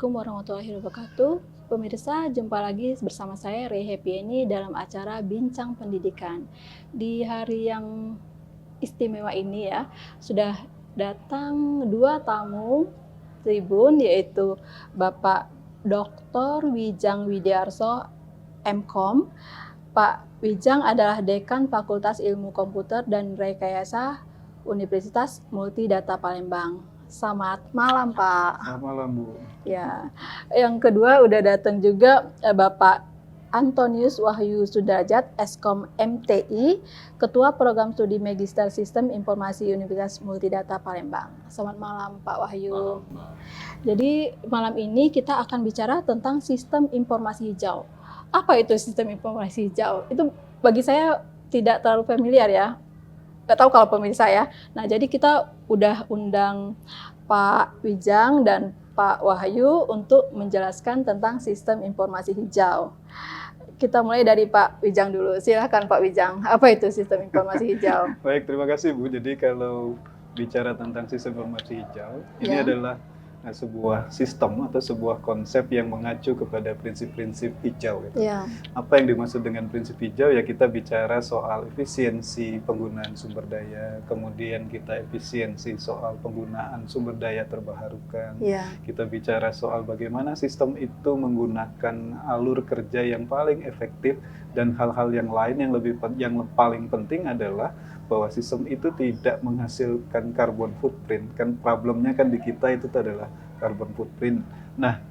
Assalamualaikum warahmatullahi wabarakatuh. Pemirsa, jumpa lagi bersama saya Rey Happyeni dalam acara Bincang Pendidikan. Di hari yang istimewa ini ya, sudah datang dua tamu tribun, yaitu Bapak Dr. Wijang Widiarso, MKom. Pak Wijang adalah Dekan Fakultas Ilmu Komputer dan Rekayasa Universitas Multidata Palembang. Selamat malam, Pak. Selamat malam, Bu. Ya, yang kedua udah datang juga Bapak Antonius Wahyu Sudrajat, Eskom MTI, Ketua Program Studi Magister Sistem Informasi Universitas Multidata Palembang. Selamat malam, Pak Wahyu. Jadi malam ini kita akan bicara tentang sistem informasi hijau. Apa itu sistem informasi hijau? Itu bagi saya tidak terlalu familiar ya. Nggak tahu kalau pemirsa ya. Nah, jadi kita udah undang Pak Wijang dan Pak Wahyu untuk menjelaskan tentang sistem informasi hijau. Kita mulai dari Pak Wijang dulu. Silakan Pak Wijang. Apa itu sistem informasi hijau? Baik, terima kasih, Bu. Jadi kalau bicara tentang sistem informasi hijau, ini adalah sebuah sistem atau sebuah konsep yang mengacu kepada prinsip-prinsip hijau. Gitu. Apa yang dimaksud dengan prinsip hijau? Ya kita bicara soal efisiensi penggunaan sumber daya, kemudian kita efisiensi soal penggunaan sumber daya terbarukan. Kita bicara soal bagaimana sistem itu menggunakan alur kerja yang paling efektif, dan hal-hal yang lain yang paling penting adalah bahwa sistem itu tidak menghasilkan carbon footprint. Kan problemnya kan di kita itu adalah carbon footprint. Nah,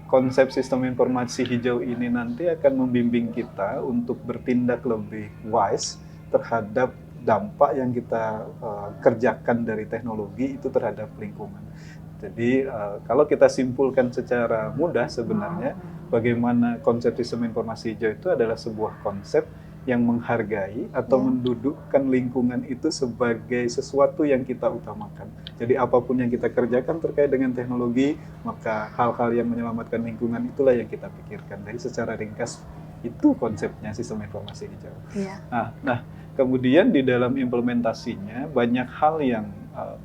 konsep sistem informasi hijau ini nanti akan membimbing kita untuk bertindak lebih wise terhadap dampak yang kita kerjakan dari teknologi itu terhadap lingkungan. Jadi kalau kita simpulkan secara mudah sebenarnya, bagaimana konsep sistem informasi hijau itu adalah sebuah konsep yang menghargai atau mendudukkan lingkungan itu sebagai sesuatu yang kita utamakan. Jadi apapun yang kita kerjakan terkait dengan teknologi, maka hal-hal yang menyelamatkan lingkungan itulah yang kita pikirkan. Jadi secara ringkas itu konsepnya sistem informasi hijau. Nah, kemudian di dalam implementasinya banyak hal yang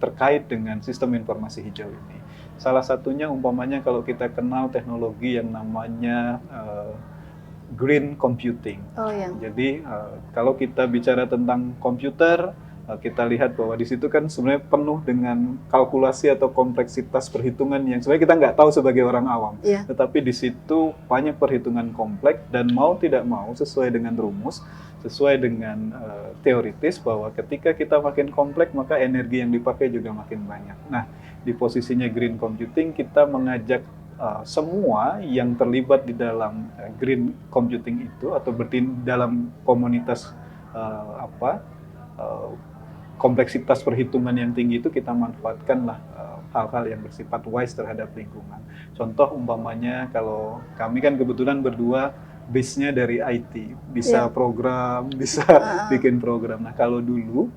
terkait dengan sistem informasi hijau ini. Salah satunya umpamanya kalau kita kenal teknologi yang namanya green computing. Jadi kalau kita bicara tentang komputer, kita lihat bahwa di situ kan sebenarnya penuh dengan kalkulasi atau kompleksitas perhitungan yang sebenarnya kita nggak tahu sebagai orang awam. Tetapi di situ banyak perhitungan kompleks dan mau tidak mau sesuai dengan rumus, sesuai dengan teoritis bahwa ketika kita makin kompleks maka energi yang dipakai juga makin banyak. Nah, di posisinya green computing kita mengajak semua yang terlibat di dalam green computing itu atau dalam komunitas kompleksitas perhitungan yang tinggi itu kita manfaatkanlah hal-hal yang bersifat wise terhadap lingkungan. Contoh umpamanya kalau kami kan kebetulan berdua base-nya dari IT, bisa program, bisa bikin program. Nah kalau dulu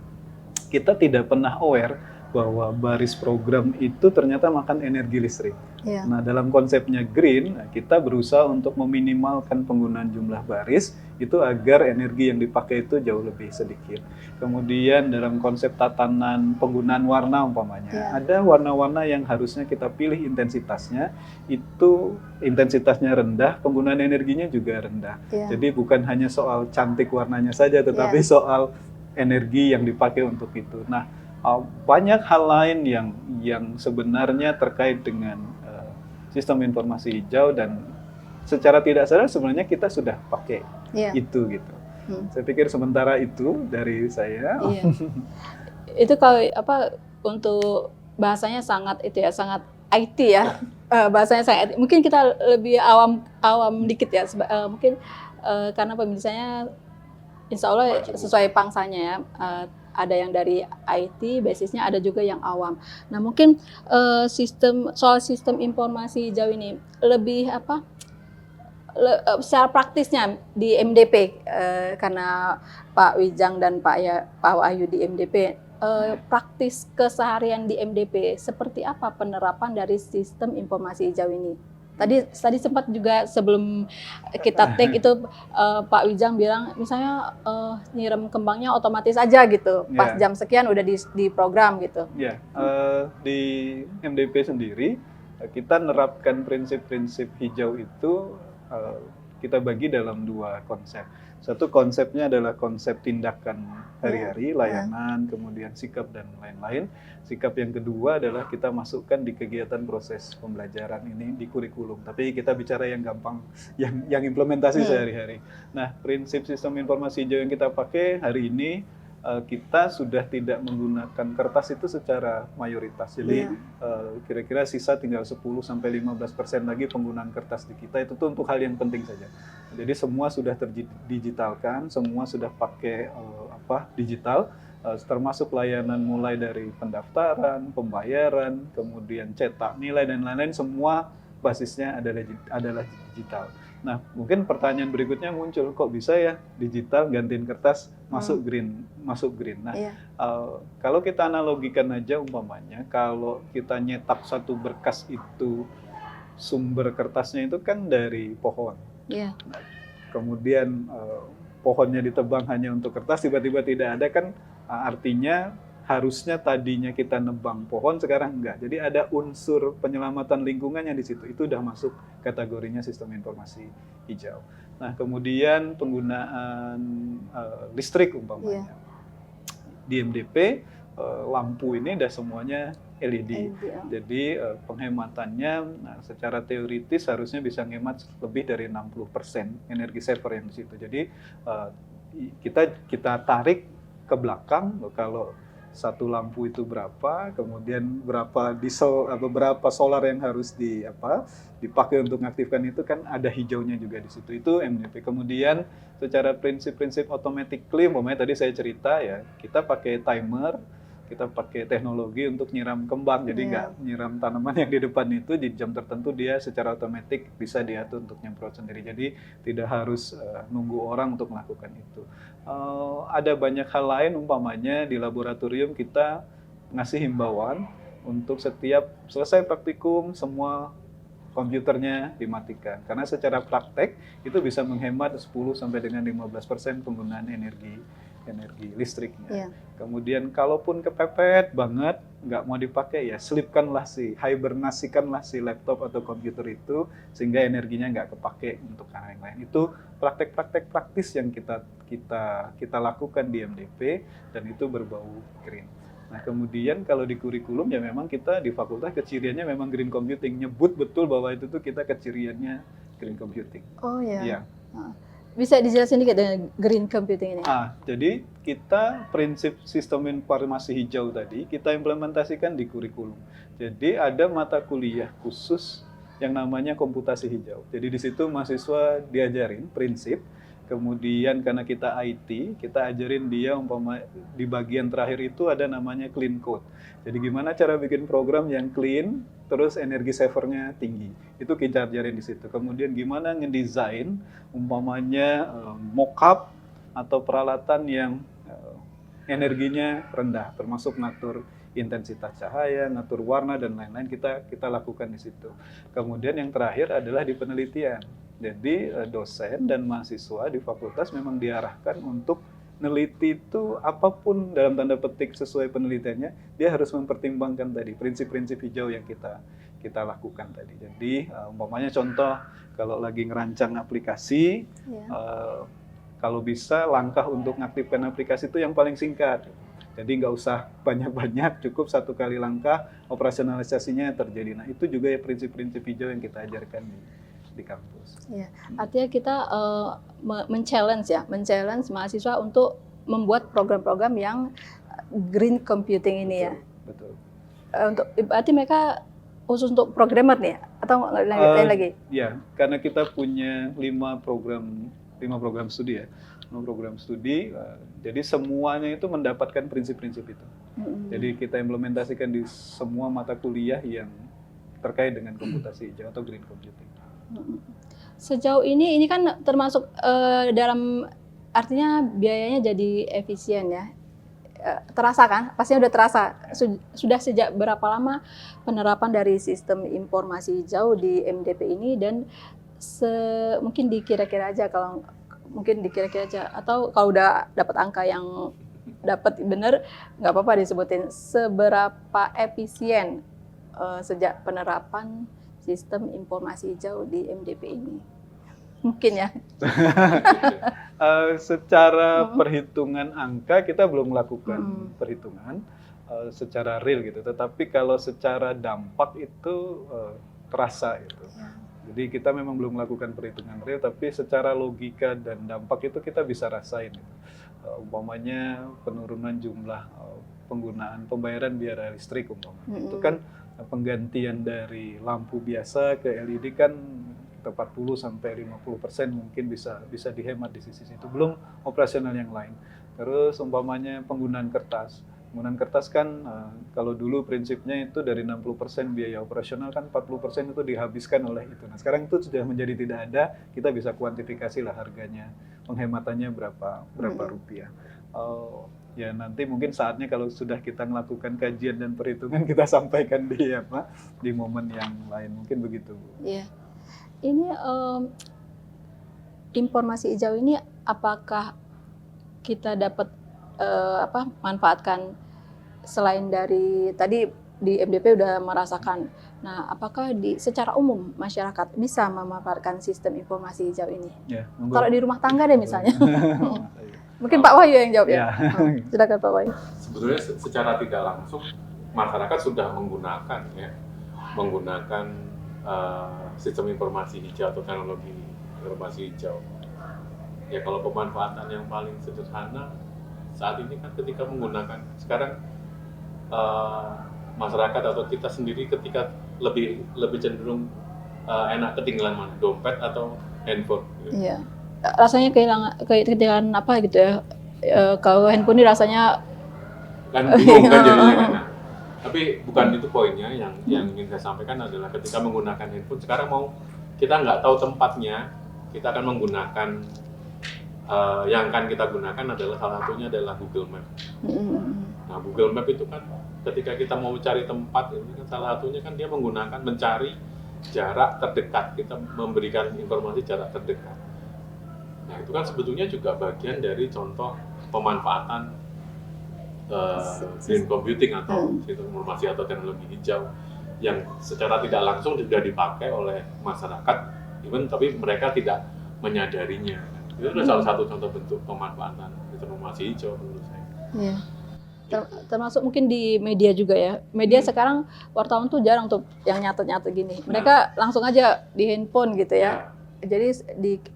kita tidak pernah aware bahwa baris program itu ternyata makan energi listrik. Nah, dalam konsepnya green, kita berusaha untuk meminimalkan penggunaan jumlah baris itu agar energi yang dipakai itu jauh lebih sedikit. Kemudian dalam konsep tatanan penggunaan warna umpamanya, ada warna-warna yang harusnya kita pilih intensitasnya, itu intensitasnya rendah, penggunaan energinya juga rendah. Jadi bukan hanya soal cantik warnanya saja, tetapi soal energi yang dipakai untuk itu. Nah, banyak hal lain yang sebenarnya terkait dengan sistem informasi hijau dan secara tidak sadar sebenarnya kita sudah pakai itu gitu. Saya pikir sementara itu dari saya. Itu kalau untuk bahasanya sangat sangat IT ya. Bahasanya sangat IT. Mungkin kita lebih awam dikit ya. Mungkin karena pemirsanya insya Allah sesuai pangsanya ya. Ada yang dari IT, basisnya ada juga yang awam. Nah mungkin soal sistem informasi hijau ini lebih secara praktisnya di MDP karena Pak Wijang dan Pak Wahyu di MDP, praktis keseharian di MDP seperti apa penerapan dari sistem informasi hijau ini? Tadi sempat juga sebelum kita take itu Pak Wijang bilang misalnya nyiram kembangnya otomatis aja gitu, pas jam sekian udah di program gitu. Di MDP sendiri kita nerapkan prinsip-prinsip hijau itu kita bagi dalam dua konsep. Satu konsepnya adalah konsep tindakan hari-hari, layanan, kemudian sikap dan lain-lain. Sikap yang kedua adalah kita masukkan di kegiatan proses pembelajaran ini di kurikulum. Tapi kita bicara yang gampang, yang implementasi sehari-hari. Nah, prinsip sistem informasi hijau yang kita pakai hari ini, kita sudah tidak menggunakan kertas itu secara mayoritas. Jadi kira-kira sisa tinggal 10-15% lagi penggunaan kertas di kita, itu tuh untuk hal yang penting saja. Jadi semua sudah terdigitalkan, semua sudah pakai digital, termasuk layanan mulai dari pendaftaran, pembayaran, kemudian cetak nilai dan lain-lain, semua basisnya adalah digital. Nah, mungkin pertanyaan berikutnya muncul, kok bisa ya digital gantiin kertas masuk green. Nah, kalau kita analogikan aja umpamanya, kalau kita nyetak satu berkas itu, sumber kertasnya itu kan dari pohon. Nah, kemudian pohonnya ditebang hanya untuk kertas, tiba-tiba tidak ada, kan artinya harusnya tadinya kita nebang pohon, sekarang enggak. Jadi ada unsur penyelamatan lingkungannya di situ. Itu udah masuk kategorinya sistem informasi hijau. Nah, kemudian penggunaan listrik umpamanya. Di MDP, lampu ini udah semuanya LED. Jadi penghematannya secara teoritis harusnya bisa ngemat lebih dari 60% energi saver yang di situ. Jadi kita tarik ke belakang, kalau satu lampu itu berapa, kemudian berapa solar yang harus dipakai untuk mengaktifkan itu, kan ada hijaunya juga di situ. Itu MDP. Kemudian secara prinsip-prinsip automatically, umpamanya tadi saya cerita ya, kita pakai timer, kita pakai teknologi untuk nyiram kembang, jadi nggak nyiram tanaman yang di depan itu, di jam tertentu dia secara otomatis bisa diatur untuk nyemprot sendiri, jadi tidak harus nunggu orang untuk melakukan itu. Ada banyak hal lain, umpamanya di laboratorium kita ngasih himbauan untuk setiap selesai praktikum semua komputernya dimatikan, karena secara praktek itu bisa menghemat 10 sampai dengan 15% penggunaan energi listriknya. Kemudian kalaupun kepepet banget, nggak mau dipakai, ya hibernasikanlah si laptop atau komputer itu, sehingga energinya nggak kepake untuk hal yang lain. Itu praktek-praktek praktis yang kita lakukan di MDP, dan itu berbau green. Nah, kemudian kalau di kurikulum ya memang kita di fakultas keciriannya memang green computing, nyebut betul bahwa itu tuh kita keciriannya green computing. Oh ya. Bisa dijelasin dikit dengan green computing ini? Jadi kita prinsip sistem informasi hijau tadi kita implementasikan di kurikulum. Jadi ada mata kuliah khusus yang namanya komputasi hijau. Jadi di situ mahasiswa diajarin prinsip. Kemudian karena kita IT, kita ajarin dia di bagian terakhir itu ada namanya clean code. Jadi gimana cara bikin program yang clean, terus energi savernya tinggi. Itu kita ajarin di situ. Kemudian gimana ngedesain umpamanya mockup atau peralatan yang energinya rendah, termasuk ngatur intensitas cahaya, ngatur warna dan lain-lain, kita lakukan di situ. Kemudian yang terakhir adalah di penelitian. Jadi dosen dan mahasiswa di fakultas memang diarahkan untuk neliti itu apapun dalam tanda petik sesuai penelitiannya, dia harus mempertimbangkan tadi prinsip-prinsip hijau yang kita lakukan tadi. Jadi umpamanya contoh kalau lagi ngerancang aplikasi, kalau bisa langkah untuk mengaktifkan aplikasi itu yang paling singkat. Jadi nggak usah banyak-banyak, cukup satu kali langkah operasionalisasinya terjadi. Nah, itu juga ya prinsip-prinsip hijau yang kita ajarkan di kampus. Ya, artinya kita men-challenge mahasiswa untuk membuat program-program yang green computing ini. Betul. Berarti mereka khusus untuk programmer nih, atau lain lagi? Ya, karena kita punya 5 program studi ya. 5 program studi, jadi semuanya itu mendapatkan prinsip-prinsip itu. Jadi kita implementasikan di semua mata kuliah yang terkait dengan komputasi hijau atau green computing. Sejauh ini kan termasuk dalam, artinya biayanya jadi efisien ya. Terasa kan? Pastinya udah terasa. Sudah sejak berapa lama penerapan dari sistem informasi hijau di MDP ini, dan mungkin dikira-kira aja, atau kalau udah dapat angka yang dapat bener, nggak apa-apa disebutin, seberapa efisien sejak penerapan sistem informasi hijau di MDP ini? Mungkin ya. Secara perhitungan angka kita belum melakukan perhitungan secara real gitu, tetapi kalau secara dampak itu terasa gitu. Jadi kita memang belum melakukan perhitungan real, tapi secara logika dan dampak itu kita bisa rasain gitu. Umpamanya penurunan jumlah penggunaan pembayaran biaya listrik umpamanya. Itu kan penggantian dari lampu biasa ke LED kan 40 sampai 50% mungkin bisa dihemat di sisi situ. Belum operasional yang lain. Terus umpamanya penggunaan kertas. Penggunaan kertas kan kalau dulu prinsipnya itu dari 60% biaya operasional kan 40% itu dihabiskan oleh itu. Nah, sekarang itu sudah menjadi tidak ada, kita bisa kuantifikasi lah harganya, penghematannya berapa rupiah. Ya nanti mungkin saatnya kalau sudah kita melakukan kajian dan perhitungan kita sampaikan di momen yang lain, mungkin begitu, Bu. Iya. Ini informasi hijau ini apakah kita dapat manfaatkan selain dari tadi di MDP udah merasakan. Nah, apakah secara umum masyarakat bisa memanfaatkan sistem informasi hijau ini? Ya, kalau di rumah tangga deh misalnya. Mungkin Pak Wahyu yang jawab ya. Silakan Pak Wahyu. Sebetulnya secara tidak langsung masyarakat sudah menggunakan sistem informasi hijau atau teknologi informasi hijau. Ya kalau pemanfaatan yang paling sederhana saat ini kan ketika menggunakan sekarang masyarakat atau kita sendiri ketika lebih cenderung enak ketinggalan mana, dompet atau handphone. Gitu. Iya. Rasanya ketinggalan apa gitu ya. Kalau handphone ini rasanya kan bingung kan jadinya kan. Nah, tapi bukan itu poinnya, yang ingin saya sampaikan adalah ketika menggunakan handphone sekarang kita nggak tahu tempatnya, kita akan menggunakan yang akan kita gunakan adalah salah satunya adalah Google Map. Nah Google Map itu kan ketika kita mau cari tempat ini kan salah satunya kan dia mencari jarak terdekat, kita memberikan informasi jarak terdekat. Nah itu kan sebetulnya juga bagian dari contoh pemanfaatan green computing atau sistem informasi atau teknologi hijau yang secara tidak langsung sudah dipakai oleh masyarakat, tapi mereka tidak menyadarinya. Itu adalah salah satu contoh bentuk pemanfaatan sistem informasi hijau menurut saya. Iya. Termasuk mungkin di media juga ya. Media sekarang wartawan tuh jarang tuh yang nyatet-nyatet gini. Mereka langsung aja di handphone gitu ya. Jadi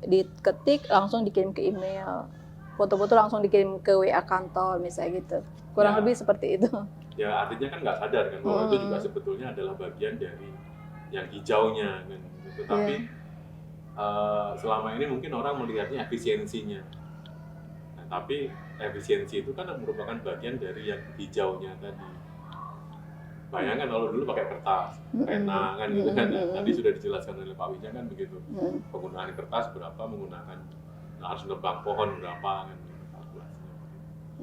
diketik langsung dikirim ke email. Foto-foto langsung dikirim ke WA kantor misalnya gitu. Kurang lebih seperti itu. Ya artinya kan nggak sadar kan bahwa itu juga sebetulnya adalah bagian dari yang hijaunya kan. Tapi selama ini mungkin orang melihatnya efisiensinya. Nah, tapi efisiensi itu kan merupakan bagian dari yang hijaunya tadi. Bayangkan kalau dulu pakai kertas, pena kan gitu kan. Tadi sudah dijelaskan oleh Pak Wijaya kan begitu. Penggunaan kertas berapa, menggunakan harus nebang pohon berapa kan kalkulasinya.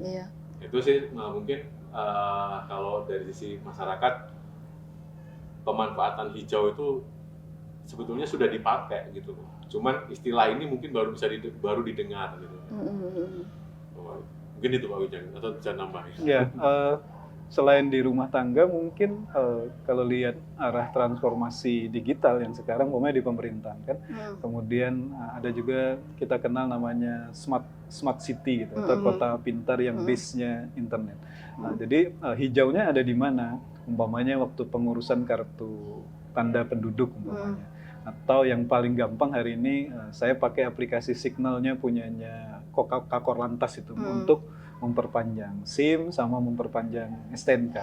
Iya. Itu sih mungkin kalau dari sisi masyarakat pemanfaatan hijau itu sebetulnya sudah dipakai gitu. Cuman istilah ini mungkin baru didengar gitu. Mungkin itu Pak Wijaya atau bisa nambahin. Ya, selain di rumah tangga mungkin kalau lihat arah transformasi digital yang sekarang di pemerintahan kan. Kemudian ada juga kita kenal namanya smart city gitu, atau kota pintar yang base-nya internet. Nah, jadi hijaunya ada di mana? Umpamanya waktu pengurusan kartu tanda penduduk umpamanya. Atau yang paling gampang hari ini saya pakai aplikasi Signalnya punyanya Kakor Lantas itu untuk memperpanjang SIM sama memperpanjang STNK.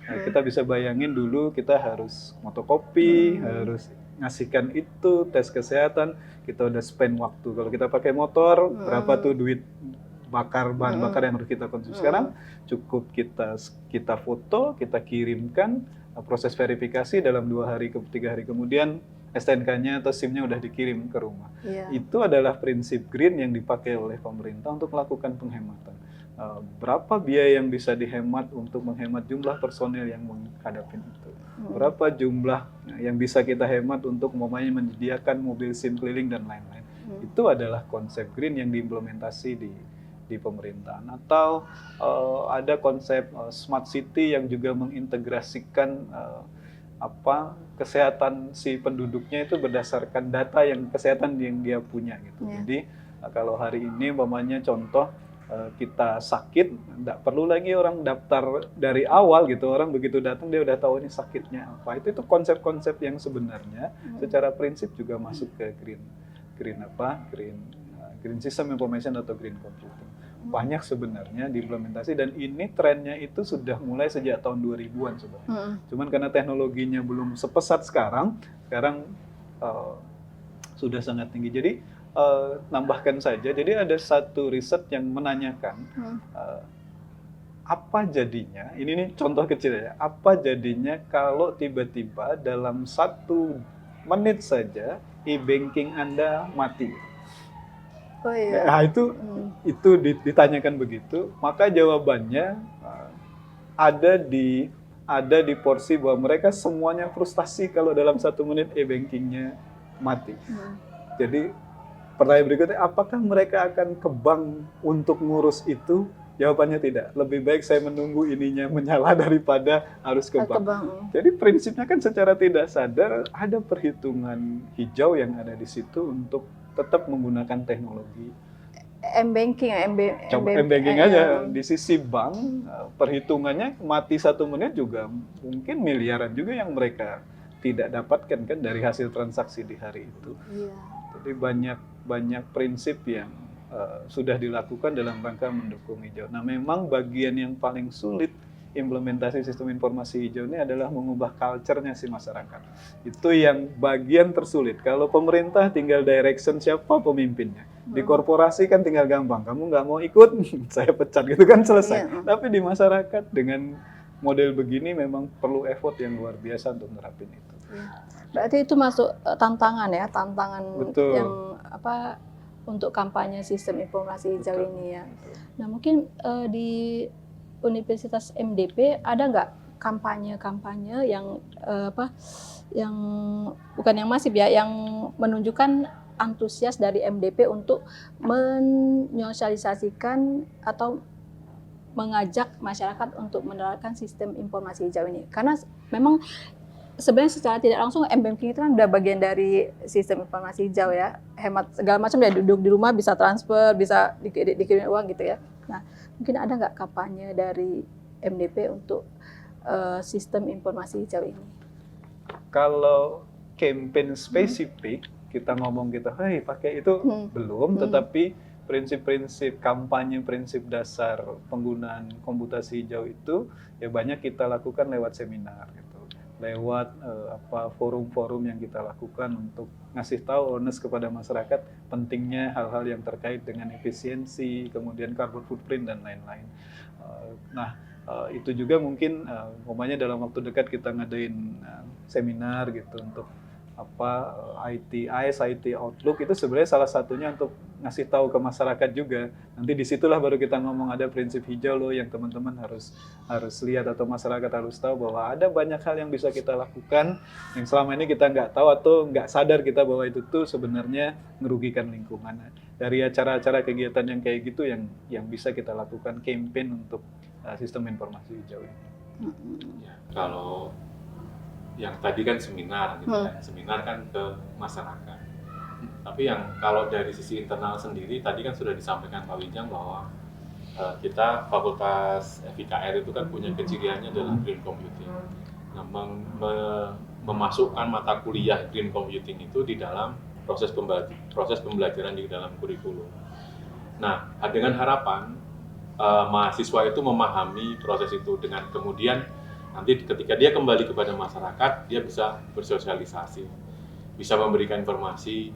Nah, kita bisa bayangin dulu kita harus fotokopi, harus ngasihkan itu, tes kesehatan, kita udah spend waktu. Kalau kita pakai motor, berapa tuh duit bahan bakar yang harus kita konsumsi. Sekarang cukup kita foto, kita kirimkan, proses verifikasi dalam 2 hari ke 3 hari kemudian STNK-nya atau SIM-nya udah dikirim ke rumah. Itu adalah prinsip green yang dipakai oleh pemerintah untuk melakukan penghematan. Berapa biaya yang bisa dihemat untuk menghemat jumlah personil yang menghadapi itu? Berapa jumlah yang bisa kita hemat untuk menyediakan mobil SIM keliling dan lain-lain? Itu adalah konsep green yang diimplementasi di pemerintahan. Atau ada konsep smart city yang juga mengintegrasikan kesehatan si penduduknya itu berdasarkan data yang kesehatan yang dia punya gitu. Ya. Jadi kalau hari ini umpamanya contoh kita sakit, nggak perlu lagi orang daftar dari awal gitu. Orang begitu datang dia udah tahu ini sakitnya apa. Itu konsep-konsep yang sebenarnya secara prinsip juga masuk ke green system information atau green computing. Banyak sebenarnya diimplementasi dan ini trennya itu sudah mulai sejak tahun 2000-an sebenarnya. Cuman karena teknologinya belum sepesat sekarang sudah sangat tinggi. Jadi nambahkan saja, jadi ada satu riset yang menanyakan apa jadinya, ini nih contoh kecil ya, apa jadinya kalau tiba-tiba dalam 1 menit saja e-banking Anda mati. Oh iya. Nah, itu ditanyakan begitu, maka jawabannya ada di porsi bahwa mereka semuanya frustasi kalau dalam 1 menit e-bankingnya mati. Jadi pertanyaan berikutnya, apakah mereka akan ke bank untuk ngurus itu? Jawabannya tidak. Lebih baik saya menunggu ininya menyala daripada harus ke bank. Jadi prinsipnya kan secara tidak sadar ada perhitungan hijau yang ada di situ untuk tetap menggunakan teknologi. M-banking ya, M-banking aja. Di sisi bank, perhitungannya mati 1 menit juga mungkin miliaran juga yang mereka tidak dapatkan kan dari hasil transaksi di hari itu. Iya. Jadi banyak prinsip yang sudah dilakukan dalam rangka mendukung hijau. Nah, memang bagian yang paling sulit implementasi sistem informasi hijau ini adalah mengubah culture-nya si masyarakat. Itu yang bagian tersulit. Kalau pemerintah tinggal direction siapa pemimpinnya. Di korporasi kan tinggal gampang. Kamu nggak mau ikut, saya pecat gitu kan selesai. Tapi di masyarakat dengan model begini memang perlu effort yang luar biasa untuk menerapin itu. Berarti itu masuk tantangan ya, tantangan Betul. yang untuk kampanye sistem informasi hijau ini ya. Nah mungkin di Universitas MDP ada nggak kampanye-kampanye yang yang bukan yang masif ya, yang menunjukkan antusias dari MDP untuk menyosialisasikan atau mengajak masyarakat untuk menerapkan sistem informasi hijau ini? Karena memang sebenarnya secara tidak langsung M-banking itu kan udah bagian dari sistem informasi hijau ya, hemat segala macam ya, duduk di rumah bisa transfer, bisa dikirim uang gitu ya. Nah mungkin ada nggak kampanye dari MDP untuk sistem informasi hijau ini? Kalau campaign spesifik kita ngomong gitu, hey pakai itu belum, tetapi prinsip-prinsip kampanye, prinsip dasar penggunaan komputasi hijau itu ya banyak kita lakukan lewat seminar gitu. Lewat forum-forum yang kita lakukan untuk ngasih tahu awareness kepada masyarakat pentingnya hal-hal yang terkait dengan efisiensi, kemudian carbon footprint dan lain-lain. Itu juga mungkin umpamanya dalam waktu dekat kita ngadain seminar gitu untuk IT Outlook, itu sebenarnya salah satunya untuk ngasih tahu ke masyarakat juga. Nanti disitulah baru kita ngomong ada prinsip hijau loh yang teman-teman harus lihat atau masyarakat harus tahu bahwa ada banyak hal yang bisa kita lakukan yang selama ini kita nggak tahu atau nggak sadar kita bahwa itu tuh sebenarnya merugikan lingkungan. Dari acara-acara kegiatan yang kayak gitu yang bisa kita lakukan campaign untuk sistem informasi hijau ini. Ya, kalau yang tadi kan seminar gitu kan, seminar kan ke masyarakat. Tapi yang kalau dari sisi internal sendiri tadi kan sudah disampaikan Pak Wijang bahwa kita Fakultas FIKR itu kan punya keciriannya adalah green computing. Nah, memasukkan mata kuliah green computing itu di dalam proses pembelajaran di dalam kurikulum. Nah, dengan harapan mahasiswa itu memahami proses itu dengan kemudian nanti ketika dia kembali kepada masyarakat, dia bisa bersosialisasi, bisa memberikan informasi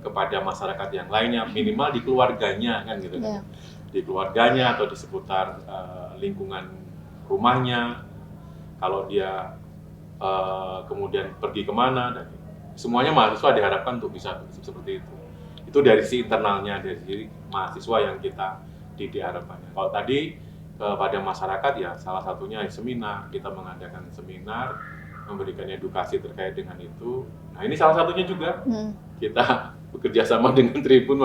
kepada masyarakat yang lainnya, minimal di keluarganya kan gitu kan, di keluarganya atau di seputar lingkungan rumahnya. Kalau dia kemudian pergi kemana, dan semuanya mahasiswa diharapkan untuk bisa seperti itu. Itu dari sisi internalnya, dari sisi mahasiswa yang kita diharapkannya. Kalau tadi kepada masyarakat ya salah satunya seminar, kita mengadakan seminar, memberikan edukasi terkait dengan itu. Nah ini salah satunya juga kita bekerja sama dengan Tribun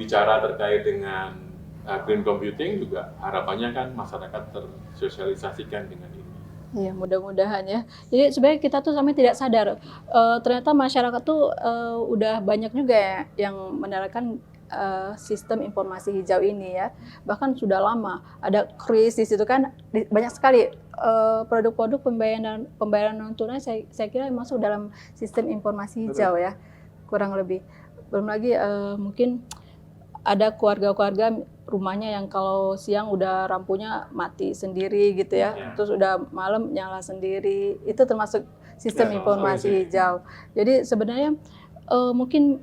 bicara terkait dengan green computing juga harapannya kan masyarakat tersosialisasikan dengan ini. Iya, mudah-mudahan ya. Jadi sebenarnya kita tuh sampai tidak sadar, ternyata masyarakat tuh udah banyak juga ya yang menerapkan sistem informasi hijau ini ya. Bahkan sudah lama ada kris di situ kan, banyak sekali produk-produk pembayaran non tunai. Saya kira masuk dalam sistem informasi hijau ya, kurang lebih. Belum lagi mungkin ada keluarga-keluarga rumahnya yang kalau siang udah lampunya mati sendiri gitu ya, terus udah malam nyala sendiri, itu termasuk sistem informasi hijau. Jadi sebenarnya mungkin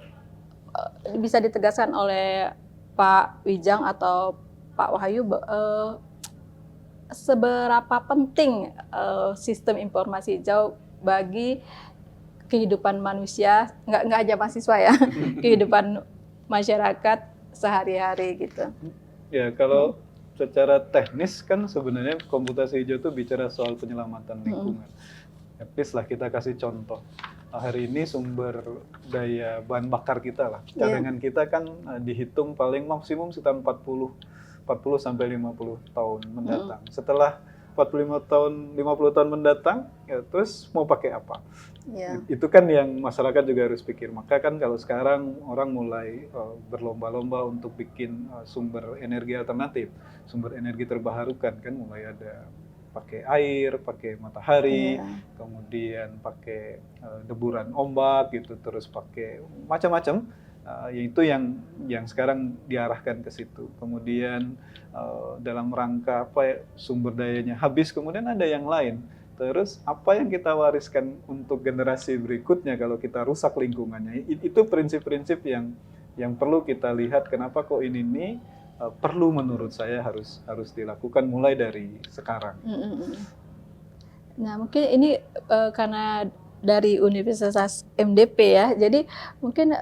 bisa ditegaskan oleh Pak Wijang atau Pak Wahyu seberapa penting sistem informasi hijau bagi kehidupan manusia, nggak aja mahasiswa ya, kehidupan masyarakat sehari-hari gitu. Ya, kalau secara teknis kan sebenarnya komputasi hijau itu bicara soal penyelamatan lingkungan. At least lah kita kasih contoh. Hari ini sumber daya bahan bakar kita lah, cadangan kita kan dihitung paling maksimum sekitar 40 sampai 50 tahun mendatang. Setelah 45 tahun, 50 tahun mendatang, ya terus mau pakai apa? Itu kan yang masyarakat juga harus pikir. Maka kan kalau sekarang orang mulai berlomba-lomba untuk bikin sumber energi alternatif, sumber energi terbarukan, kan mulai ada pakai air, pakai matahari, kemudian pakai deburan ombak gitu, terus pakai macam-macam. Yaitu yang sekarang diarahkan ke situ. Kemudian dalam rangka sumber dayanya habis, kemudian ada yang lain. Terus apa yang kita wariskan untuk generasi berikutnya kalau kita rusak lingkungannya? Itu prinsip-prinsip yang perlu kita lihat. Kenapa kok ini perlu menurut saya harus dilakukan mulai dari sekarang. Nah mungkin ini karena dari Universitas MDP ya, jadi mungkin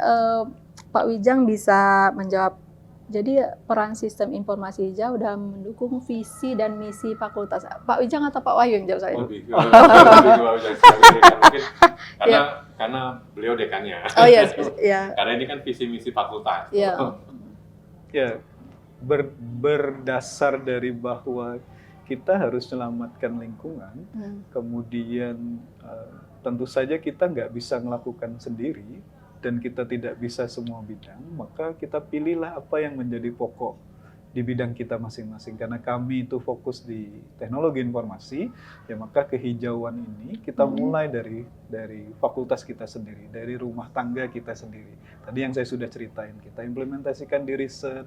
Pak Wijang bisa menjawab. Jadi peran sistem informasi hijau dalam mendukung visi dan misi fakultas. Pak Wijang atau Pak Wahyu yang jawab saya? Karena beliau dekannya. Oh iya, ya. Karena ini kan visi misi fakultas. Iya. Ya, berdasar dari bahwa kita harus selamatkan lingkungan, kemudian tentu saja kita nggak bisa melakukan sendiri, dan kita tidak bisa semua bidang, maka kita pilihlah apa yang menjadi pokok di bidang kita masing-masing. Karena kami itu fokus di teknologi informasi, ya maka kehijauan ini kita mulai dari fakultas kita sendiri, dari rumah tangga kita sendiri. Tadi yang saya sudah ceritain, kita implementasikan di riset,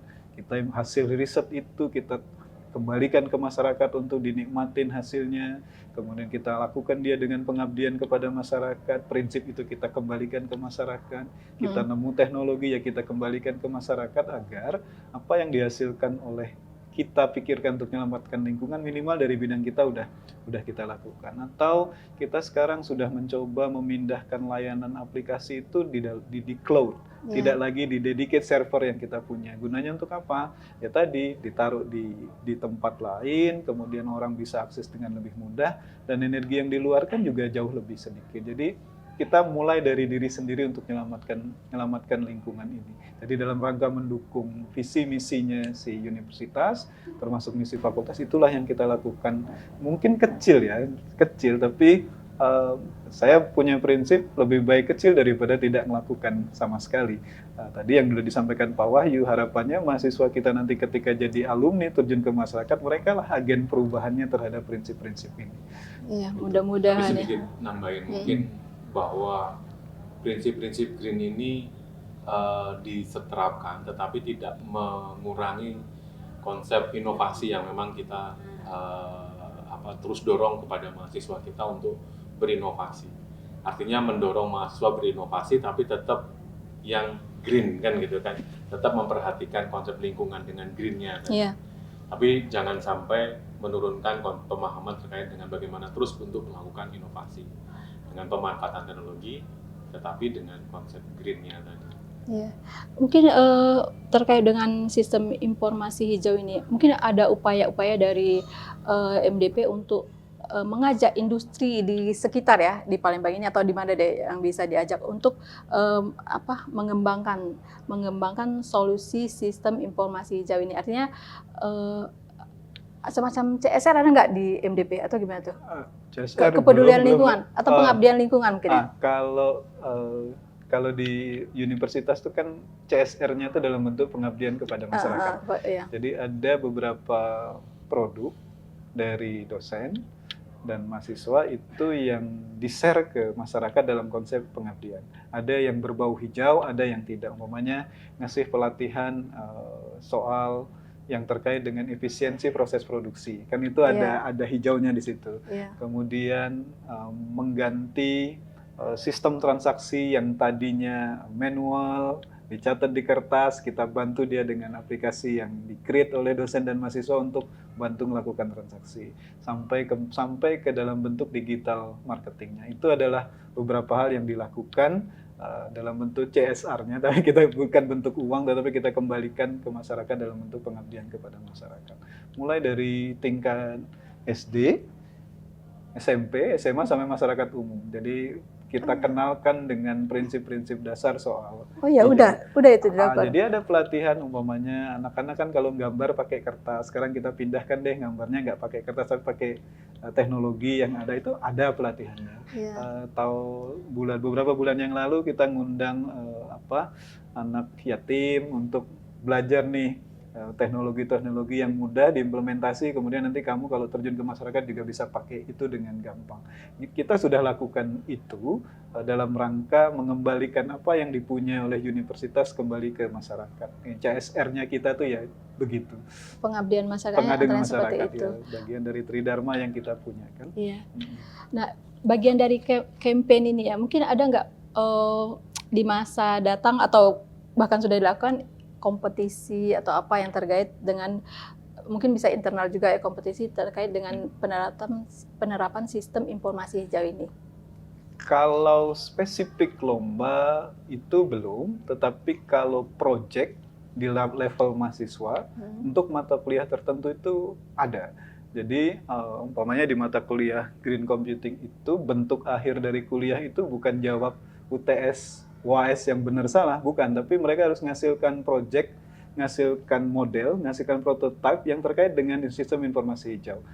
hasil riset itu kita kembalikan ke masyarakat untuk dinikmatin hasilnya, kemudian kita lakukan dia dengan pengabdian kepada masyarakat, prinsip itu kita kembalikan ke masyarakat, kita nemu teknologi ya kita kembalikan ke masyarakat agar apa yang dihasilkan oleh kita pikirkan untuk menyelamatkan lingkungan minimal dari bidang kita udah kita lakukan. Atau kita sekarang sudah mencoba memindahkan layanan aplikasi itu di cloud, tidak lagi di dedicated server yang kita punya. Gunanya untuk apa? Ya tadi ditaruh di tempat lain, kemudian orang bisa akses dengan lebih mudah, dan energi yang dikeluarkan juga jauh lebih sedikit. Jadi kita mulai dari diri sendiri untuk menyelamatkan lingkungan ini. Jadi dalam rangka mendukung visi misinya si universitas, termasuk misi fakultas, itulah yang kita lakukan. Mungkin kecil tapi saya punya prinsip lebih baik kecil daripada tidak melakukan sama sekali. Tadi yang sudah disampaikan Pak Wahyu, harapannya mahasiswa kita nanti ketika jadi alumni terjun ke masyarakat, mereka lah agen perubahannya terhadap prinsip-prinsip ini. Iya, mudah-mudahan. Tapi sedikit nambahin mungkin bahwa prinsip-prinsip green ini diseterapkan, tetapi tidak mengurangi konsep inovasi yang memang kita terus dorong kepada mahasiswa kita untuk berinovasi. Artinya mendorong mahasiswa berinovasi, tapi tetap yang green kan gitu kan, tetap memperhatikan konsep lingkungan dengan greennya. Kan? Tapi jangan sampai menurunkan pemahaman terkait dengan bagaimana terus untuk melakukan inovasi dengan pemanfaatan teknologi, tetapi dengan konsep green-nya tadi. Ya, mungkin terkait dengan sistem informasi hijau ini, mungkin ada upaya-upaya dari MDP untuk mengajak industri di sekitar ya, di Palembang ini atau di mana deh yang bisa diajak untuk mengembangkan solusi sistem informasi hijau ini. Artinya semacam CSR ada nggak di MDP atau gimana tuh? CSR kepedulian belum. lingkungan atau pengabdian lingkungan mungkin ya? Kalau di universitas itu kan CSR-nya itu dalam bentuk pengabdian kepada masyarakat. Iya. Jadi ada beberapa produk dari dosen dan mahasiswa itu yang di-share ke masyarakat dalam konsep pengabdian. Ada yang berbau hijau, ada yang tidak. Umpamanya ngasih pelatihan soal yang terkait dengan efisiensi proses produksi. Kan itu ada hijaunya di situ. Kemudian mengganti sistem transaksi yang tadinya manual, dicatat di kertas, kita bantu dia dengan aplikasi yang di-create oleh dosen dan mahasiswa untuk bantu melakukan transaksi sampai ke dalam bentuk digital marketingnya. Itu adalah beberapa hal yang dilakukan dalam bentuk CSR-nya, tapi kita bukan bentuk uang, tetapi kita kembalikan ke masyarakat dalam bentuk pengabdian kepada masyarakat. Mulai dari tingkat SD, SMP, SMA sampai masyarakat umum. Jadi kita kenalkan dengan prinsip-prinsip dasar soal. Oh ya, udah itu dilakukan. Jadi ada pelatihan umpamanya anak-anak kan kalau gambar pakai kertas, sekarang kita pindahkan deh gambarnya nggak pakai kertas tapi pakai teknologi yang ada, itu ada pelatihannya. Beberapa bulan yang lalu kita ngundang anak yatim untuk belajar nih teknologi-teknologi yang mudah diimplementasi, kemudian nanti kamu kalau terjun ke masyarakat juga bisa pakai itu dengan gampang. Kita sudah lakukan itu dalam rangka mengembalikan apa yang dipunyai oleh universitas kembali ke masyarakat. CSR-nya kita tuh ya begitu. Pengabdian masyarakat, Pengabdian seperti masyarakat itu. Ya, bagian dari Tridharma yang kita punya kan. Iya. Nah, bagian dari campaign ini ya, mungkin ada nggak di masa datang atau bahkan sudah dilakukan kompetisi atau apa yang terkait dengan, mungkin bisa internal juga ya, kompetisi terkait dengan penerapan sistem informasi hijau ini? Kalau spesifik lomba itu belum, tetapi kalau project di level mahasiswa untuk mata kuliah tertentu itu ada. Jadi umpamanya di mata kuliah Green Computing itu bentuk akhir dari kuliah itu bukan jawab UTS UAS yang benar salah, bukan, tapi mereka harus menghasilkan project, menghasilkan model, menghasilkan prototipe yang terkait dengan sistem informasi hijau.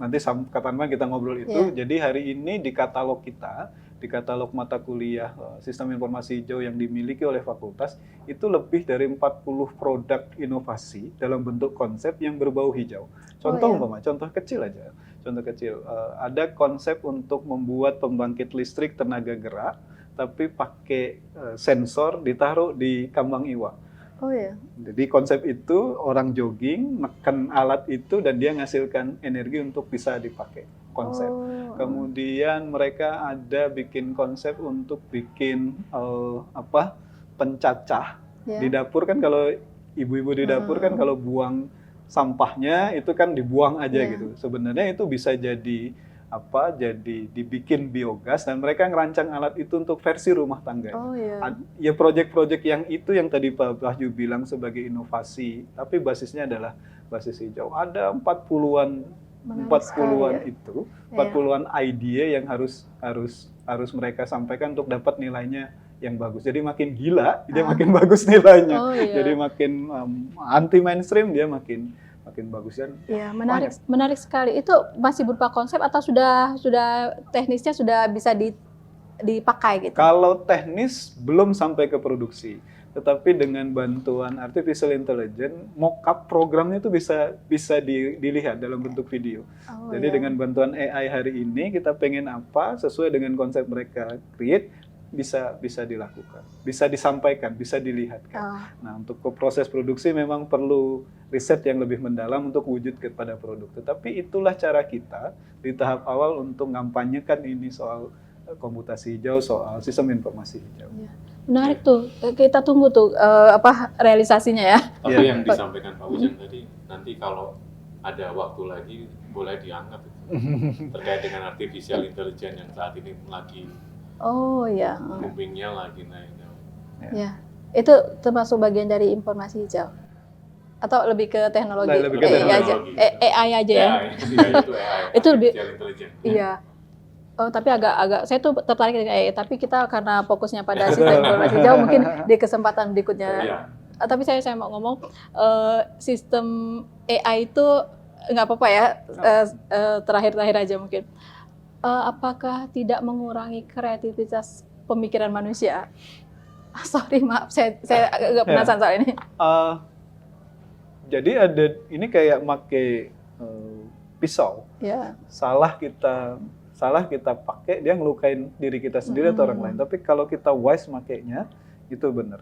Nanti kapan kita ngobrol itu. Jadi hari ini di katalog kita, di katalog mata kuliah sistem informasi hijau yang dimiliki oleh fakultas, itu lebih dari 40 produk inovasi dalam bentuk konsep yang berbau hijau. Contoh contoh kecil aja. Contoh kecil, ada konsep untuk membuat pembangkit listrik tenaga gerak, tapi pakai sensor ditaruh di kambang iwa. Oh ya. Jadi konsep itu orang jogging, neken alat itu dan dia menghasilkan energi untuk bisa dipakai. Konsep. Kemudian mereka ada bikin konsep untuk bikin pencacah di dapur kan, kalau ibu-ibu di dapur kan kalau buang sampahnya itu kan dibuang aja gitu. Sebenarnya itu bisa jadi jadi dibikin biogas, dan mereka ngerancang alat itu untuk versi rumah tangga. Ya proyek-proyek yang itu yang tadi Pak Wahyu bilang sebagai inovasi, tapi basisnya adalah basis hijau. Ada 40-an itu, 40-an ide yang harus mereka sampaikan untuk dapat nilainya yang bagus. Jadi makin gila, dia makin bagus nilainya. Jadi makin anti mainstream, dia makin bagus kan. Iya, menarik sekali. Itu masih berupa konsep atau sudah teknisnya sudah bisa dipakai gitu? Kalau teknis belum sampai ke produksi, tetapi dengan bantuan artificial intelligence, mock-up programnya itu bisa dilihat dalam bentuk video. Jadi dengan bantuan AI hari ini kita pengen apa sesuai dengan konsep mereka create, bisa dilakukan, bisa disampaikan, bisa dilihatkan. Nah, untuk proses produksi memang perlu riset yang lebih mendalam untuk wujud kepada produk. Tetapi itulah cara kita di tahap awal untuk ngampanyekan ini soal komputasi hijau, soal sistem informasi hijau. Menarik tuh, kita tunggu tuh realisasinya ya. Tapi yang disampaikan Pak Ujang tadi, nanti kalau ada waktu lagi boleh diangkat terkait dengan artificial intelligence yang saat ini lagi boomingnya lagi naik. Ya, itu termasuk bagian dari informasi hijau atau lebih ke teknologi? Lebih ke teknologi. AI aja ya. Itu AI. Itu lebih. Iya. Oh, tapi agak saya tuh tertarik dengan AI, tapi kita karena fokusnya pada sistem informasi hijau mungkin di kesempatan berikutnya. Tapi saya mau ngomong sistem AI itu nggak apa-apa ya, terakhir-terakhir aja mungkin. Apakah tidak mengurangi kreativitas pemikiran manusia? Sorry, maaf, saya agak penasaran soal ini. Jadi ada ini kayak make pisau. Ya. Salah kita pakai, dia ngelukain diri kita sendiri atau orang lain. Tapi kalau kita wise makainya, itu benar.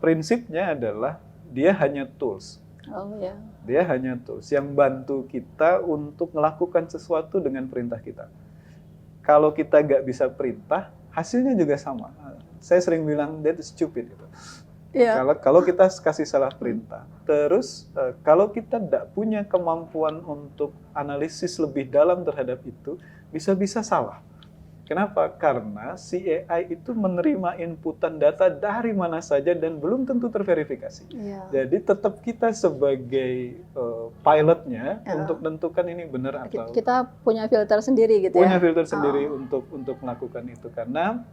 Prinsipnya adalah dia hanya tools. Oh ya. Dia hanya tools yang bantu kita untuk melakukan sesuatu dengan perintah kita. Kalau kita nggak bisa perintah, hasilnya juga sama. Saya sering bilang that is stupid gitu. Ya. Kalau kita kasih salah perintah, terus kalau kita tidak punya kemampuan untuk analisis lebih dalam terhadap itu, bisa-bisa salah. Kenapa? Karena si AI itu menerima inputan data dari mana saja dan belum tentu terverifikasi. Ya. Jadi tetap kita sebagai pilotnya untuk menentukan ini benar atau kita punya filter sendiri gitu punya ya. filter sendiri untuk melakukan itu, karena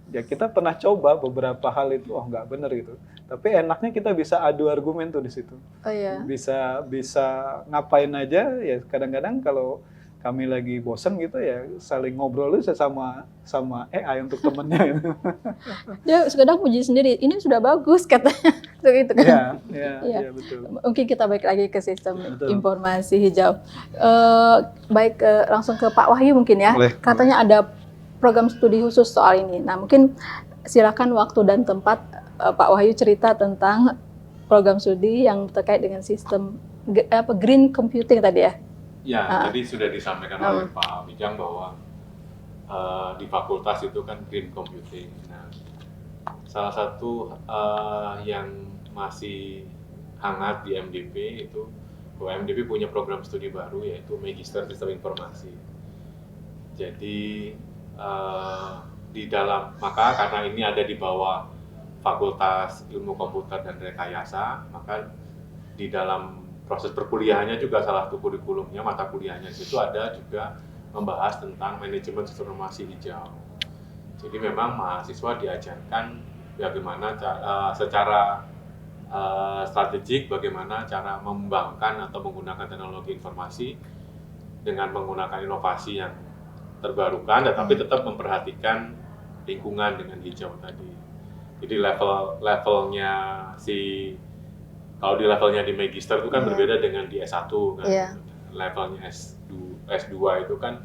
ya kita pernah coba beberapa hal itu nggak benar gitu. Tapi enaknya kita bisa adu argumen tuh di situ. Oh iya. Bisa ngapain aja ya, kadang-kadang kalau kami lagi bosen gitu ya saling ngobrol dulu sama AI untuk temennya gitu. Dia kadang puji sendiri, ini sudah bagus katanya. Gitu kan. Iya, betul. Mungkin kita balik lagi ke sistem Betul. informasi hijau. Langsung ke Pak Wahyu mungkin ya. Boleh. Katanya ada program studi khusus soal ini. Nah, mungkin silakan waktu dan tempat Pak Wahyu cerita tentang program studi yang terkait dengan sistem green computing tadi ya. Ya, tadi sudah disampaikan oleh Pak Wijang bahwa di fakultas itu kan green computing. Nah, salah satu yang masih hangat di MDP itu bahwa MDP punya program studi baru yaitu Magister Sistem Informasi. Jadi di dalam, maka karena ini ada di bawah Fakultas Ilmu Komputer dan Rekayasa, maka di dalam proses perkuliahannya juga salah satu kurikulumnya, mata kuliahnya itu ada juga membahas tentang manajemen sistem informasi hijau. Jadi memang mahasiswa diajarkan bagaimana secara strategik bagaimana cara mengembangkan atau menggunakan teknologi informasi dengan menggunakan inovasi yang terbarukan, tetapi tetap memperhatikan lingkungan dengan hijau tadi. Jadi levelnya kalau di levelnya di Magister itu kan berbeda dengan di S1 kan. Levelnya S2 itu kan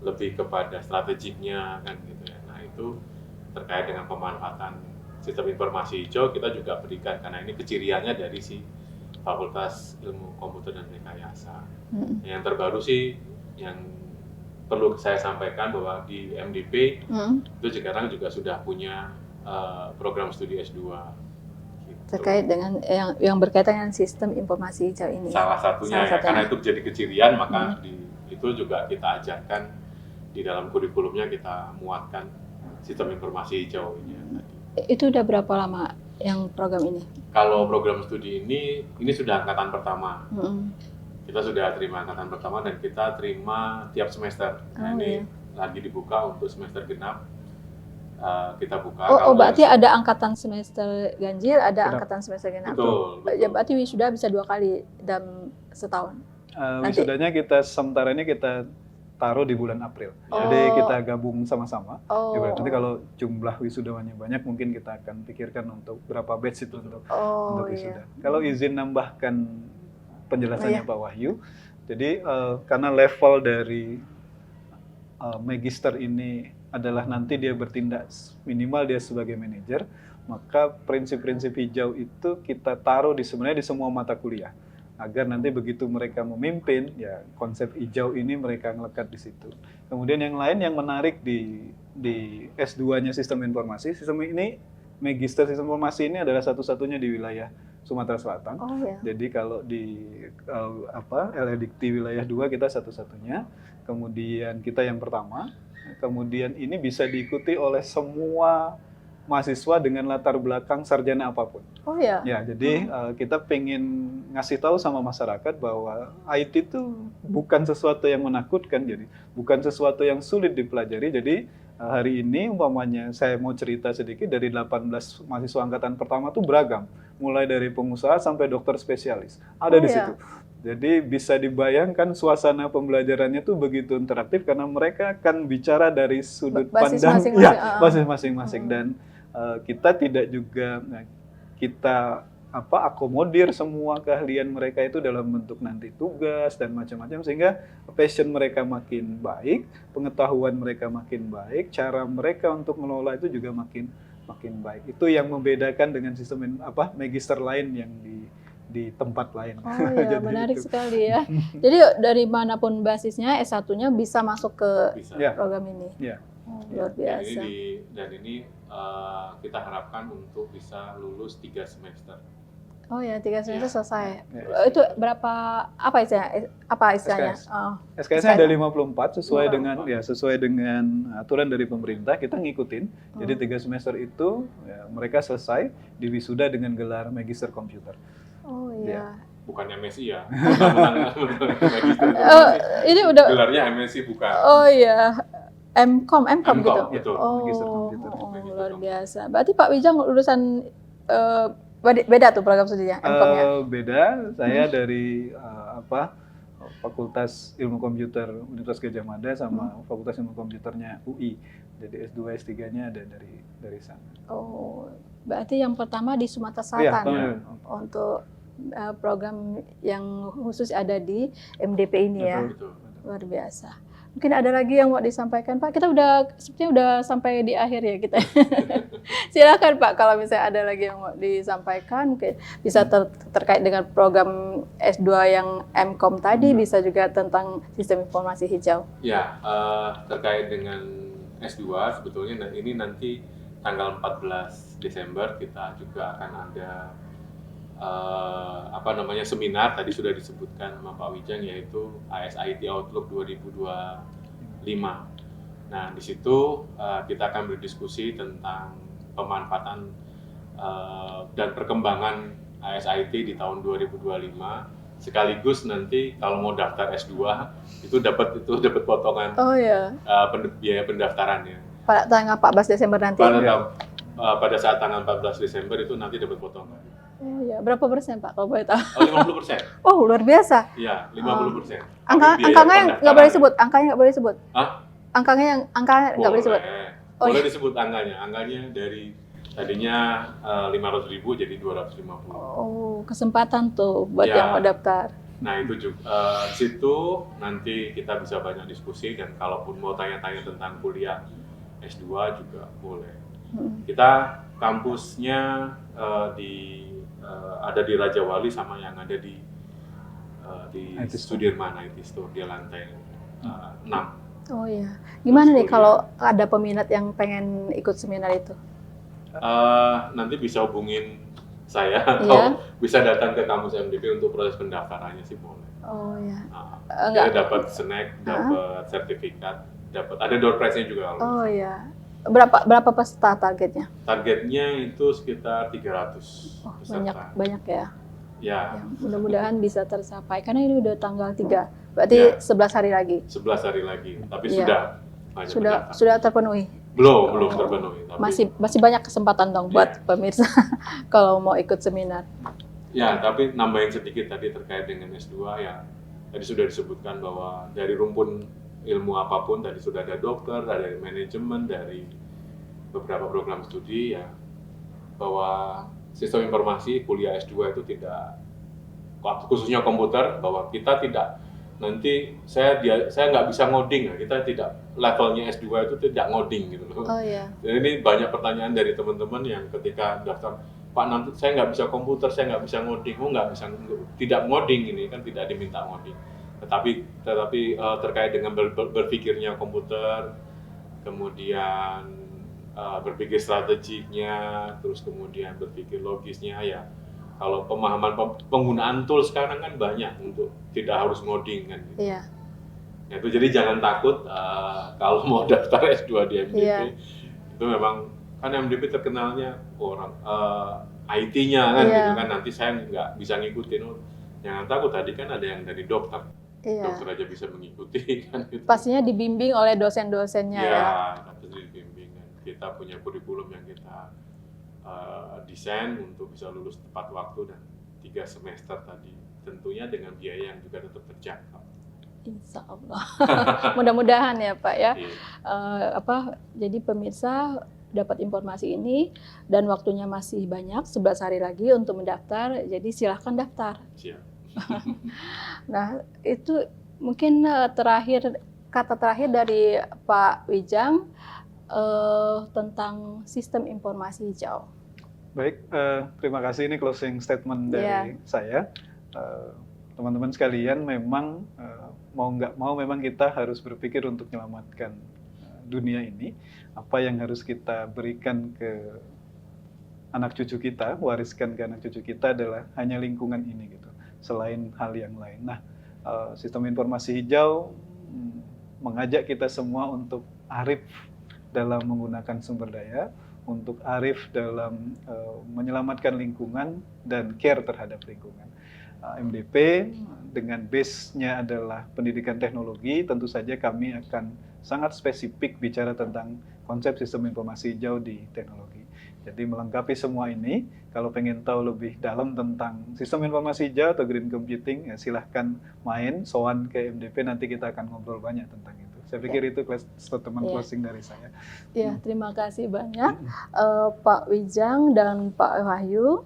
lebih kepada strategiknya kan gitu ya. Nah, itu terkait dengan pemanfaatan sistem informasi hijau kita juga berikan karena ini keciriannya dari si Fakultas Ilmu Komputer dan Rekayasa. Yang terbaru sih yang perlu saya sampaikan bahwa di MDP itu sekarang juga sudah punya program studi S2 terkait dengan yang berkaitan dengan sistem informasi hijau ini. Salah satunya ya, karena itu jadi kecirian maka itu juga kita ajarkan di dalam kurikulumnya, kita muatkan sistem informasi hijau ini. Itu udah berapa lama yang program ini? Kalau program studi ini sudah angkatan pertama. Kita sudah terima angkatan pertama dan kita terima tiap semester. Nah, ini lagi dibuka untuk semester genap. Kita buka. Berarti ada angkatan semester ganjil, ada angkatan semester genap. Betul. Ya, berarti wisuda bisa 2 kali dalam setahun. Wisudanya kita sementara ini kita taruh di bulan April. Jadi kita gabung sama-sama. Nanti kalau jumlah wisudanya banyak, mungkin kita akan pikirkan untuk berapa batch itu untuk wisuda. Kalau izin nambahkan penjelasannya Pak Wahyu, jadi karena level dari Magister ini adalah nanti dia bertindak minimal dia sebagai manajer, maka prinsip-prinsip hijau itu kita taruh sebenarnya di semua mata kuliah agar nanti begitu mereka memimpin ya konsep hijau ini mereka ngelekat di situ. Kemudian yang lain yang menarik di S2-nya sistem informasi, sistem ini Magister Sistem Informasi ini adalah satu-satunya di wilayah Sumatera Selatan. Jadi kalau di LEDIKTI wilayah 2 kita satu-satunya, kemudian kita yang pertama. Kemudian ini bisa diikuti oleh semua mahasiswa dengan latar belakang sarjana apapun. Ya, jadi kita pengen ngasih tahu sama masyarakat bahwa IT itu bukan sesuatu yang menakutkan, jadi bukan sesuatu yang sulit dipelajari. Jadi hari ini umpamanya saya mau cerita sedikit, dari 18 mahasiswa angkatan pertama tuh beragam, mulai dari pengusaha sampai dokter spesialis ada di situ. Jadi bisa dibayangkan suasana pembelajarannya tuh begitu interaktif karena mereka akan bicara dari sudut Basis pandang masing-masing, ya, basis masing-masing dan kita tidak juga kita akomodir semua keahlian mereka itu dalam bentuk nanti tugas dan macam-macam sehingga passion mereka makin baik, pengetahuan mereka makin baik, cara mereka untuk mengelola itu juga makin baik. Itu yang membedakan dengan sistem magister lain yang di tempat lain. Oh ya, Jadi menarik itu. sekali ya. Jadi dari manapun basisnya S1-nya bisa masuk ke Bisa. Ya. program ini. Ya. Oh, luar Dan biasa. ini kita harapkan untuk bisa lulus 3 semester. Oh ya, 3 semester Ya. selesai. Ya. Itu berapa apa istilahnya? SKS. Oh, SKS-nya ada 54 sesuai 54. dengan sesuai dengan aturan dari pemerintah, kita ngikutin. Jadi 3 semester itu ya, mereka selesai diwisuda dengan gelar Magister Komputer. Oh Ya. iya. Bukan MSI ya. Magister Oh, ini udah gelarnya MSI bukan. Oh iya. MCom MCom, gitu. betul. Magister Oh, Komputer. Magister luar Komputer. biasa. Berarti Pak Wijang lulusan beda tuh program studinya, MCom-nya. Beda, saya dari Fakultas Ilmu Komputer Universitas Gadjah Mada sama Fakultas Ilmu Komputernya UI. Jadi S2, S3-nya ada dari sana. Oh, berarti yang pertama di Sumatera Iya, Selatan ya. untuk program yang khusus ada di MDP ini ya. Betul. Luar biasa. Mungkin ada lagi yang mau disampaikan Pak. Kita sepertinya udah sampai di akhir ya kita. Silakan Pak kalau misalnya ada lagi yang mau disampaikan, mungkin bisa terkait dengan program S2 yang MCom tadi, bisa juga tentang sistem informasi hijau. Ya, terkait dengan S2 sebetulnya ini nanti tanggal 14 Desember kita juga akan ada seminar, tadi sudah disebutkan sama Pak Wijang, yaitu ASIT Outlook 2025. Nah, di situ kita akan berdiskusi tentang pemanfaatan dan perkembangan ASIT di tahun 2025. Sekaligus nanti kalau mau daftar S2 itu dapat potongan Oh ya, biaya pendaftaran ya. pada tanggal 14 Desember nanti. Pada saat tanggal 14 Desember itu nanti dapat potongan. Oh ya, berapa persen Pak kalau boleh tahu? 50%. Oh, luar biasa. Iya, 50%. Angkanya nggak boleh disebut, angkanya nggak boleh disebut. Hah? Angkanya nggak boleh disebut. Oh, Boleh iya. disebut angkanya. Angkanya dari tadinya 500.000 jadi 250. Oh, kesempatan tuh buat Ya. yang mau daftar. Nah, itu juga di situ nanti kita bisa banyak diskusi, dan kalaupun mau tanya-tanya tentang kuliah S2 juga boleh. Kita kampusnya ada di Raja Wali sama yang ada di IT Store. Sudirman IT Store di lantai 6. Oh iya. Gimana nih Kuliah. kalau ada peminat yang pengen ikut seminar itu? Nanti bisa hubungin saya Iya. atau bisa datang ke kampus MDP untuk proses pendaftarannya sih boleh. Oh iya. Dia dapat snack, dapat sertifikat, ada door prize-nya juga. Oh iya. Berapa peserta targetnya? Targetnya itu sekitar 300 Oh, peserta. banyak ya. Ya, Ya, mudah-mudahan bisa tercapai karena ini udah tanggal 3. Berarti Ya. 11 hari lagi. 11 hari lagi. Tapi Iya. sudah banyak pendaftar. Sudah terpenuhi. Belum terpenuhi. Tapi, Masih banyak kesempatan dong buat Iya. pemirsa kalau mau ikut seminar. ya, tapi nambahin sedikit tadi terkait dengan S2 ya. Tadi sudah disebutkan bahwa dari rumpun ilmu apapun, tadi sudah ada dokter, ada manajemen, dari beberapa program studi ya, bahwa sistem informasi kuliah S2 itu tidak, khususnya komputer, bahwa kita tidak nanti saya nggak bisa ngoding, kita tidak, levelnya S2 itu tidak ngoding gitu loh. Oh iya. Jadi ini banyak pertanyaan dari teman-teman yang ketika daftar, Pak nanti saya nggak bisa komputer, saya nggak bisa ngoding, tidak ngoding, ini kan tidak diminta ngoding. Tetapi terkait dengan berpikirnya komputer, kemudian berpikir strateginya, terus kemudian berpikir logisnya ya. Kalau pemahaman penggunaan tool sekarang kan banyak untuk tidak harus ngoding kan. Gitu. Iya. Nah, itu jadi jangan takut kalau mau daftar S2 di MDP. Iya. Itu memang kan MDP terkenalnya orang IT-nya kan Iya. gitu kan, nanti saya nggak bisa ngikutin. Jangan takut, tadi kan ada yang dari dokter. Iya. Dokter aja bisa mengikuti kan gitu. Pastinya dibimbing oleh dosen-dosennya ya. Pasti dibimbing kan. Kita punya kurikulum yang kita desain untuk bisa lulus tepat waktu dan 3 semester tadi. tentunya dengan biaya yang juga tetap terjangkau. Insya Allah. Mudah-mudahan ya Pak ya. Iya. Jadi pemirsa dapat informasi ini dan waktunya masih banyak, 11 hari lagi untuk mendaftar. Jadi silahkan daftar. Siap. Nah itu mungkin kata terakhir dari Pak Wijang tentang sistem informasi hijau. Baik, terima kasih. Ini closing statement dari saya. Teman-teman sekalian, memang mau nggak mau memang kita harus berpikir untuk menyelamatkan dunia ini. Apa yang harus kita berikan ke anak cucu kita, wariskan ke anak cucu kita adalah hanya lingkungan ini gitu, selain hal yang lain. Nah, sistem informasi hijau mengajak kita semua untuk arif dalam menggunakan sumber daya, untuk arif dalam menyelamatkan lingkungan dan care terhadap lingkungan. MDP dengan base-nya adalah pendidikan teknologi, tentu saja kami akan sangat spesifik bicara tentang konsep sistem informasi hijau di teknologi. Jadi melengkapi semua ini, kalau pengen tahu lebih dalam tentang sistem informasi hijau atau green computing, ya silahkan main, soan ke MDP, nanti kita akan ngobrol banyak tentang itu. Saya pikir itu statement closing dari saya. Ya, terima kasih banyak Pak Wijang dan Pak Wahyu.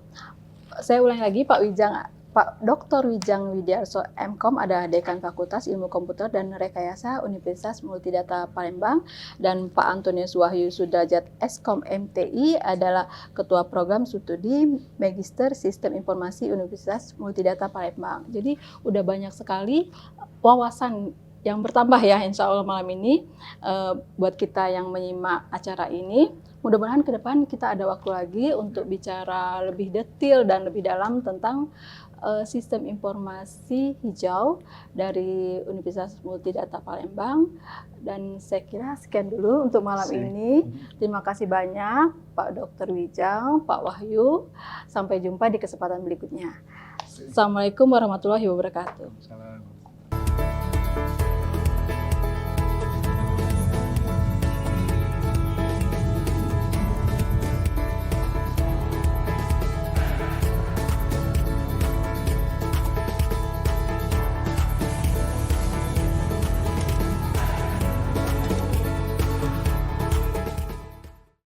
Saya ulangi lagi, Pak Dr. Wijang Widiarso MKom ada Dekan Fakultas Ilmu Komputer dan Rekayasa Universitas Multidata Palembang, dan Pak Antonius Wahyu Sudrajat Eskom MTI adalah Ketua Program Studi Magister Sistem Informasi Universitas Multidata Palembang. Jadi udah banyak sekali wawasan yang bertambah ya insya Allah malam ini buat kita yang menyimak acara ini. Mudah-mudahan ke depan kita ada waktu lagi untuk bicara lebih detail dan lebih dalam tentang sistem informasi hijau dari Universitas Multidata Palembang. Dan saya kira sekian dulu untuk malam ini. Terima kasih banyak Pak Dr. Wijang, Pak Wahyu. Sampai jumpa di kesempatan berikutnya. Assalamualaikum warahmatullahi wabarakatuh.